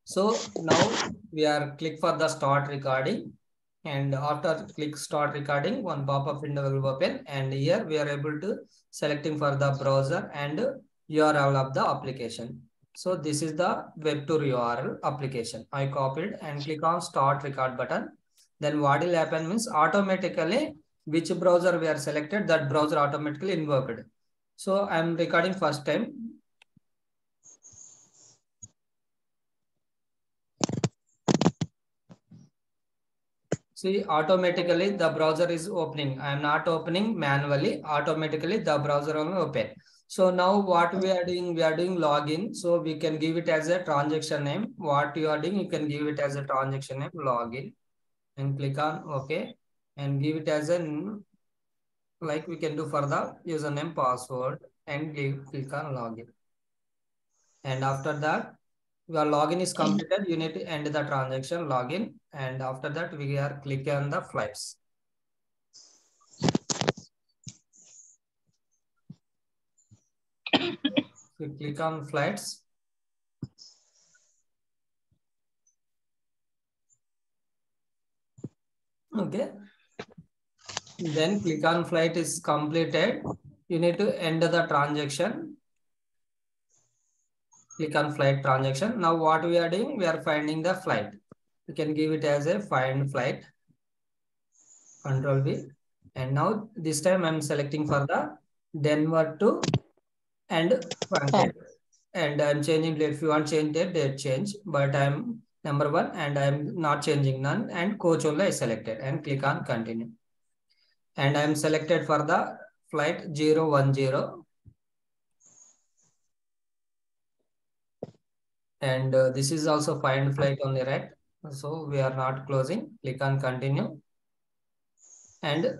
So now we are click for the start recording, and after click start recording, one pop-up window will open, and here we are able to selecting for the browser and URL of the application. So this is the web tour URL application. I copied and click on start record button. Then what will happen means automatically which browser we are selected, that browser automatically invoked. So I'm recording first time. See, automatically the browser is opening. I am not opening manually. Automatically the browser will open. So now what we are doing login. So we can give it as a transaction name. What you are doing, you can give it as a transaction name, login, and click on OK, and give it as an, like we can do for the username, password, and click on login. And after that, your login is completed, you need to end the transaction login, and after that we are clicking on the flights. We click on flights. Okay. Then click on flight is completed. You need to end the transaction. Click on flight transaction. Now what we are doing, we are finding the flight. You can give it as a find flight. Control V. And now this time I'm selecting for the Denver to and Frankfurt. And I'm changing date. If you want change date change. But I'm number 1 and I'm not changing none. And coach only I selected and click on continue. And I'm selected for the flight 010. And this is also find flight on the right. So we are not closing. Click on continue. And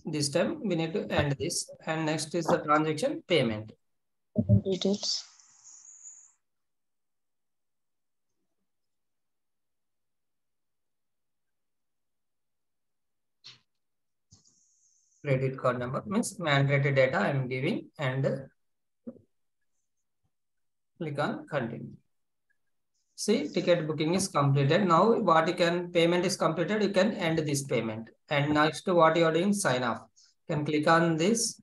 this time we need to end this. And next is the transaction payment. Details. Credit card number means mandatory data I'm giving and click on continue. See, ticket booking is completed. Now what you can, payment is completed, you can end this payment. And next what you are doing, sign off. You can click on this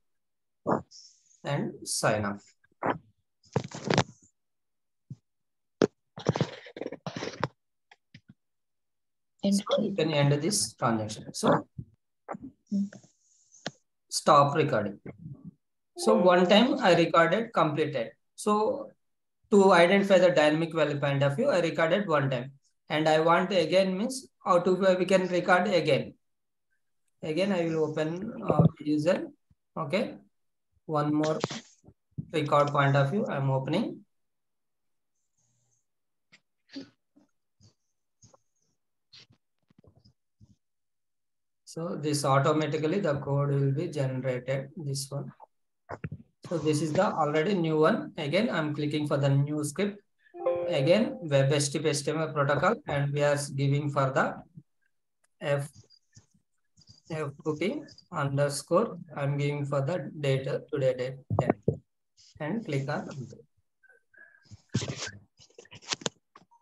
and sign off. So you can end this transaction. So stop recording. So one time I recorded completed. So to identify the dynamic value point of view, I recorded one time. And I want again means how to we can record again. Again, I will open user. Okay. One more record point of view. I'm opening. So this automatically the code will be generated. This one. So this is the already new one. Again, I'm clicking for the new script. Again, web HTTP protocol, and we are giving for the F booking underscore. I'm giving for the data today date 10 and click on.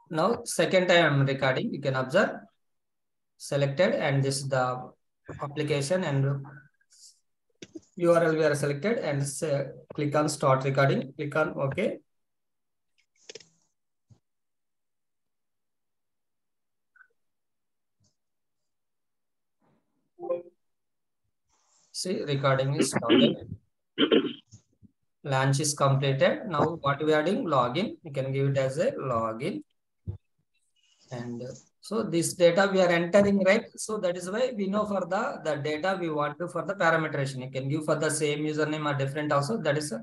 Now second time I'm recording. You can observe selected, and this is the application and URL we are selected, and say, click on start recording. Click on OK. See, recording is started. Launch is completed. Now what we are doing, login. You can give it as a login. And so this data we are entering, right? So that is why we know for the data we want to for the parameterization. You can give for the same username or different also. That is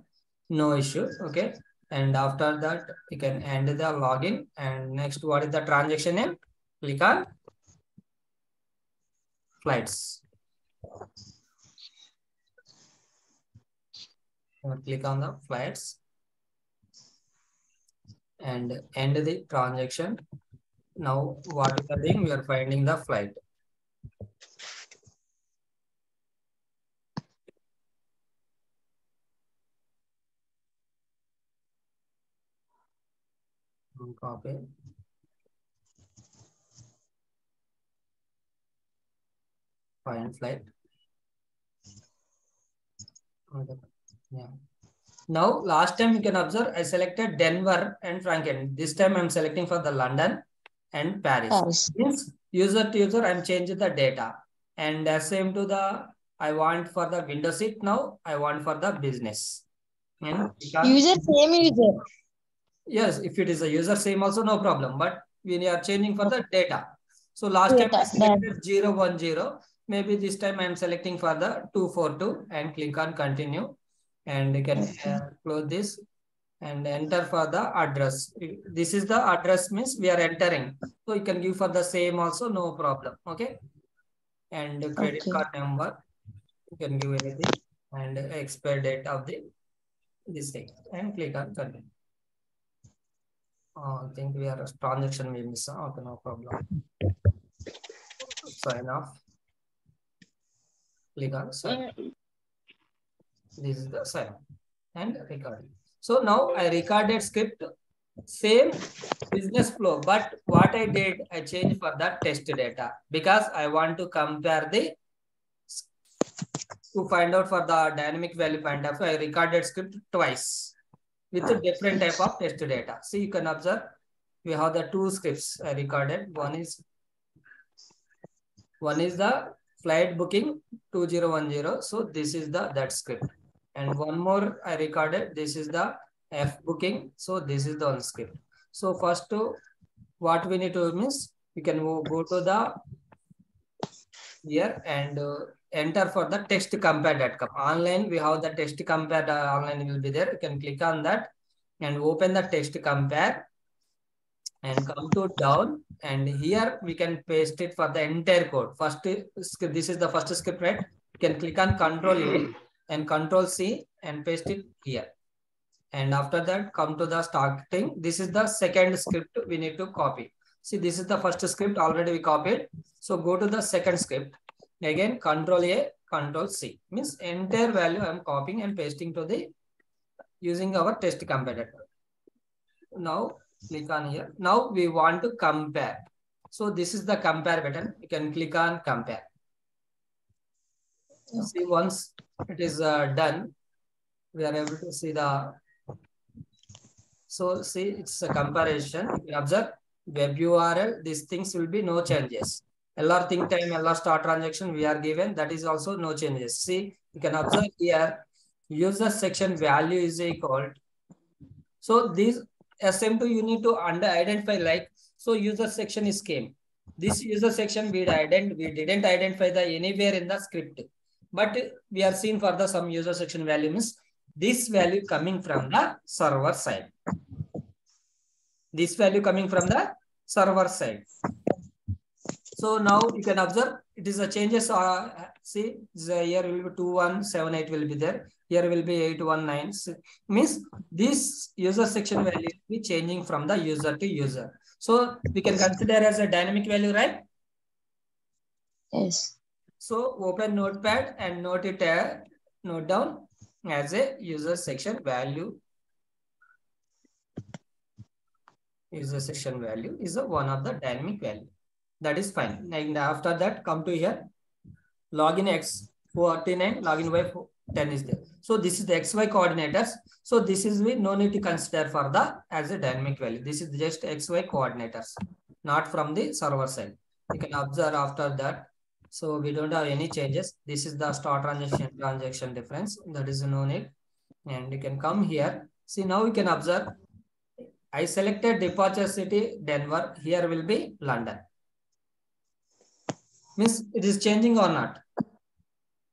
no issue. Okay. And after that, you can end the login. And next, what is the transaction name? Click on flights. Click on the flights and end the transaction. Now what we are doing, we are finding the flight. Copy. Find flight. Okay. Yeah. Now, last time you can observe, I selected Denver and Franken. This time I'm selecting for the London and Paris. Paris. Means user to user, I'm changing the data. And same to the, I want for the window seat now, I want for the business. And User, same user. yes, if it is a user same also no problem, but we are changing for the data. So last time I Data, selected 010. Maybe this time I am selecting for the 242 and click on continue. And you can close this and enter for the address. This is the address means we are entering. So you can give for the same also, no problem. Okay. And the credit Okay. card number, you can give anything and expire date of the this thing and click on continue. I think we are a transaction we miss. Okay, no problem. Sign off. Click on sign. This is the sign and recording. So now I recorded script, same business flow, but what I did, I changed for the test data because I want to compare the to find out for the dynamic value point of view. I recorded script twice with a different type of test data. See, you can observe we have the two scripts I recorded. One is the flight booking 2010. So this is the that script. And one more I recorded. This is the F booking. So this is the one script. So first what we need to means we can go to the here and enter for the text compare.com. Online we have the text compare online will be there. You can click on that and open the text compare and come to down and here we can paste it for the entire code. First, this is the first script, right? You can click on Control A and Control C and paste it here. And after that, come to the starting. This is the second script we need to copy. See, this is the first script already we copied. So go to the second script. Again, Control A, Control C. Means entire value I am copying and pasting to the using our test comparator. Now click on here. Now we want to compare. So this is the compare button. You can click on compare. Okay. See, once it is done, we are able to see the. So see, it's a comparison. You can observe web URL. These things will be no changes. LR think time, LR start transaction we are given. That is also no changes. See, you can observe here. User section value is equal. So these SM2 you need to identify like, so user section is came. This user section we didn't identify the anywhere in the script, but we are seeing for the some user section value means this value coming from the server side. This value coming from the server side. So now you can observe it is a changes. See, here will be 2178 will be there. Here will be 819. Means this user section value will be changing from the user to user. So we can consider as a dynamic value, right? Yes. So open Notepad and note down as a user section value. User section value is one of the dynamic value. That is fine. And after that, come to here. Login X49, login Y10 is there. So this is the XY coordinators. So this is we no need to consider for the as a dynamic value. This is just XY coordinators, not from the server side. You can observe after that. So we don't have any changes. This is the start transaction difference. That is no need. And you can come here. See, now you can observe. I selected departure city, Denver. Here will be London. Means it is changing or not?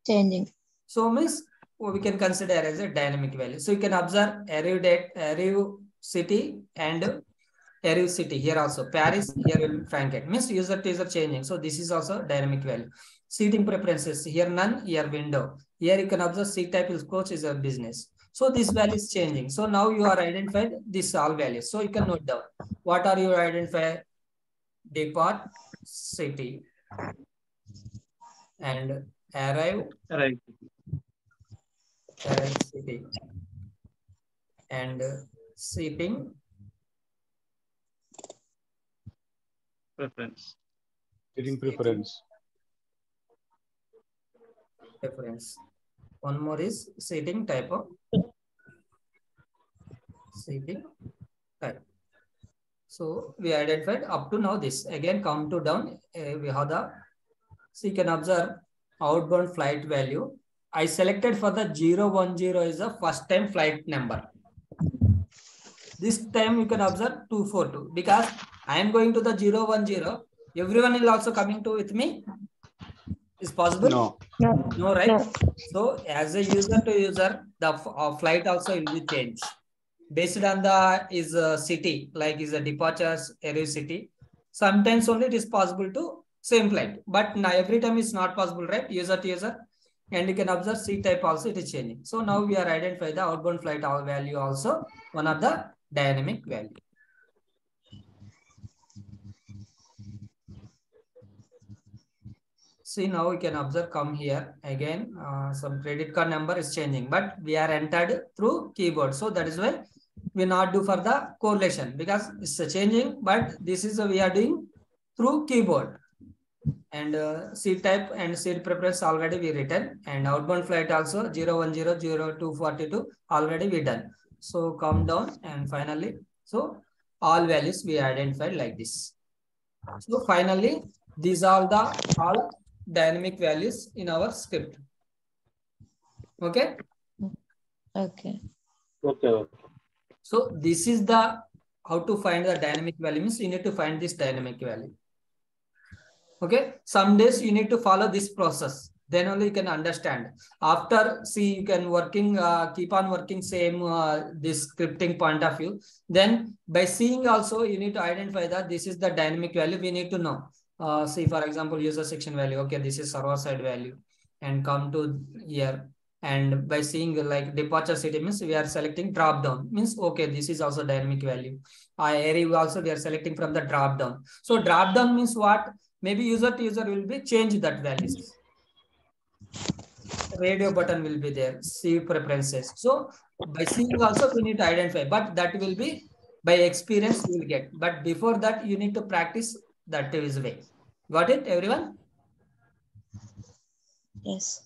Changing. So means we can consider as a dynamic value. So you can observe arrive city and arrive city here also. Paris, here will be Frankfurt. Means user to user changing. So this is also dynamic value. Seating preferences, here none, here window. Here you can observe seat type is coach is a business. So this value is changing. So now you are identified this all values. So you can note down. What are you identify? Depart city and arrive city and seating Preference. Seating preference. Preference. One more is seating type of seating type. So we identified up to now this. Again, come to down. We have the, so you can observe outbound flight value. I selected for the 010 is the first time flight number. This time you can observe 242 because I am going to the 010. Everyone is also coming to with me. Is possible? No. No, right? So as a user to user, the flight also will be changed based on the is a city, like is a departures area city. Sometimes only it is possible to same flight, but now every time it's not possible, right? User to user, and you can observe seat type also it is changing. So now we are identify the outbound flight value also one of the dynamic value. See, now we can observe, come here again, some credit card number is changing, but we are entered through keyboard. So that is why we not do for the correlation because it's changing, but this is we are doing through keyboard. And seat type and seat preference already we written, and outbound flight also 010, 0242 already we done. So come down and finally, so all values we identified like this. So finally, these are the all dynamic values in our script. Okay. Okay. Okay. So this is the how to find the dynamic value, means you need to find this dynamic value. Okay. Some days you need to follow this process. Then only you can understand. After, see, you can working, keep on working same this scripting point of view. Then by seeing also you need to identify that this is the dynamic value. We need to know. See, for example, user section value. Okay, this is server side value, and come to here. And by seeing like departure city means we are selecting drop down, means okay, this is also dynamic value. Area also we are selecting from the drop down. So drop down means what? Maybe user to user will be change that values. Radio button will be there, see preferences. So by seeing also we need to identify, but that will be by experience you will get. But before that you need to practice that is way. Got it, everyone? Yes.